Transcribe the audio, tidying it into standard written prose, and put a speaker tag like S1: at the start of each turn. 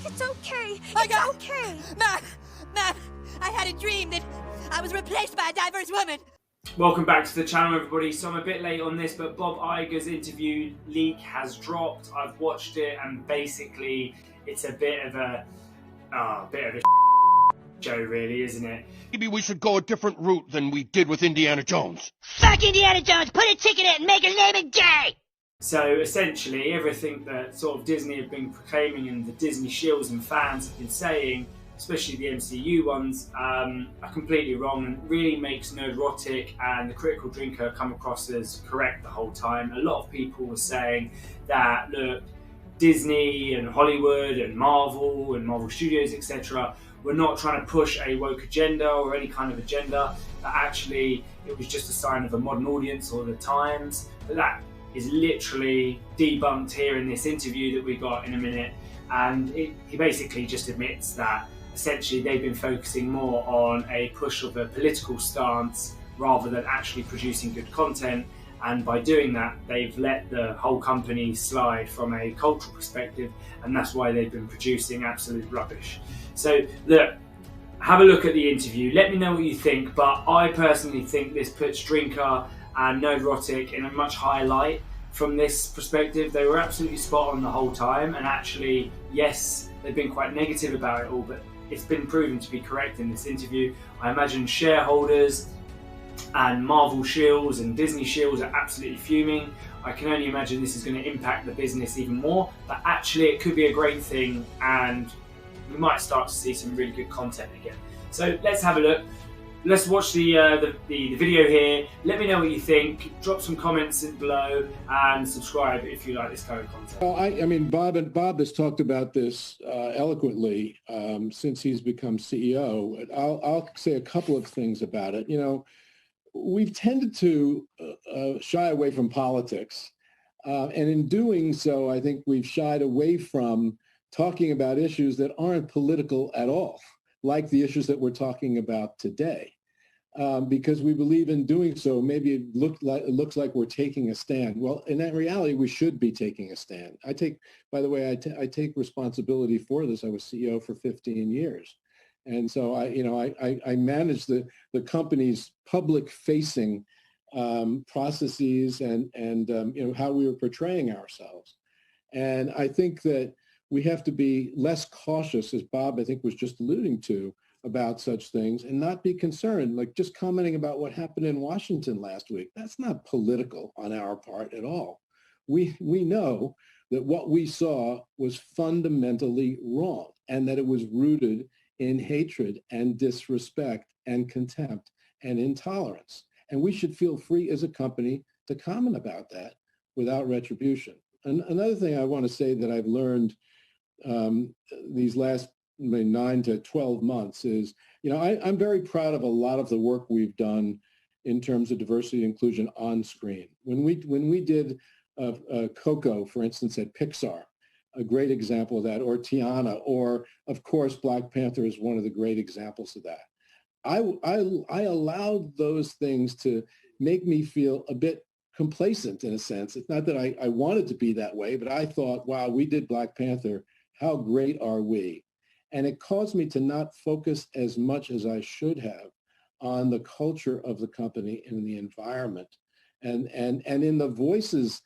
S1: It's okay.
S2: It's
S1: okay.
S2: Mom, I had a dream that I was replaced by a diverse woman.
S3: Welcome back to the channel, everybody. So I'm a bit late on this, but Bob Iger's interview leak has dropped. I've watched it, and basically, it's a bit of a show, really, isn't it?
S4: Maybe we should go a different route than we did with Indiana Jones.
S5: Fuck Indiana Jones! Put a ticket in and make her name it gay!
S3: So essentially, everything that sort of Disney have been proclaiming and the Disney shills and fans have been saying, especially the MCU ones, are completely wrong and really makes Nerdrotic and the Critical Drinker come across as correct the whole time. A lot of people were saying that, look, Disney and Hollywood and Marvel Studios, etc., were not trying to push a woke agenda or any kind of agenda, that actually it was just a sign of a modern audience or the times. But that is literally debunked here in this interview that we got in a minute. And he basically just admits that essentially they've been focusing more on a push of a political stance rather than actually producing good content. And by doing that, they've let the whole company slide from a cultural perspective, and that's why they've been producing absolute rubbish. So look, have a look at the interview. Let me know what you think, but I personally think this puts Drinker and Nerdrotic in a much higher light. From this perspective, they were absolutely spot on the whole time, and actually, yes, they've been quite negative about it all, but it's been proven to be correct in this interview. I imagine shareholders and Marvel shills and Disney shills are absolutely fuming. I can only imagine this is going to impact the business even more, but actually it could be a great thing, and we might start to see some really good content again. So let's have a look. Let's watch the video here. Let me know what you think. Drop some comments below and subscribe if you like this kind of content.
S6: Well, I mean, Bob has talked about this eloquently since he's become CEO. I'll say a couple of things about it. You know, we've tended to shy away from politics, and in doing so, I think we've shied away from talking about issues that aren't political at all, like the issues that we're talking about today. Because we believe in doing so, maybe it looks like we're taking a stand. Well, in that reality, we should be taking a stand. By the way, I take responsibility for this. I was CEO for 15 years. And so I manage the company's public-facing processes and how we were portraying ourselves. And I think that we have to be less cautious, as Bob, I think, was just alluding to, about such things and not be concerned. Like just commenting about what happened in Washington last week, that's not political on our part at all. We know that what we saw was fundamentally wrong and that it was rooted in hatred and disrespect and contempt and intolerance. And we should feel free as a company to comment about that without retribution. And another thing I want to say that I've learned these last 9 to 12 months is, I'm very proud of a lot of the work we've done in terms of diversity and inclusion on screen. When we did Coco, for instance, at Pixar, a great example of that, or Tiana, or of course, Black Panther is one of the great examples of that. I allowed those things to make me feel a bit complacent in a sense. It's not that I wanted to be that way, but I thought, wow, we did Black Panther. How great are we? And it caused me to not focus as much as I should have on the culture of the company and the environment and in the voices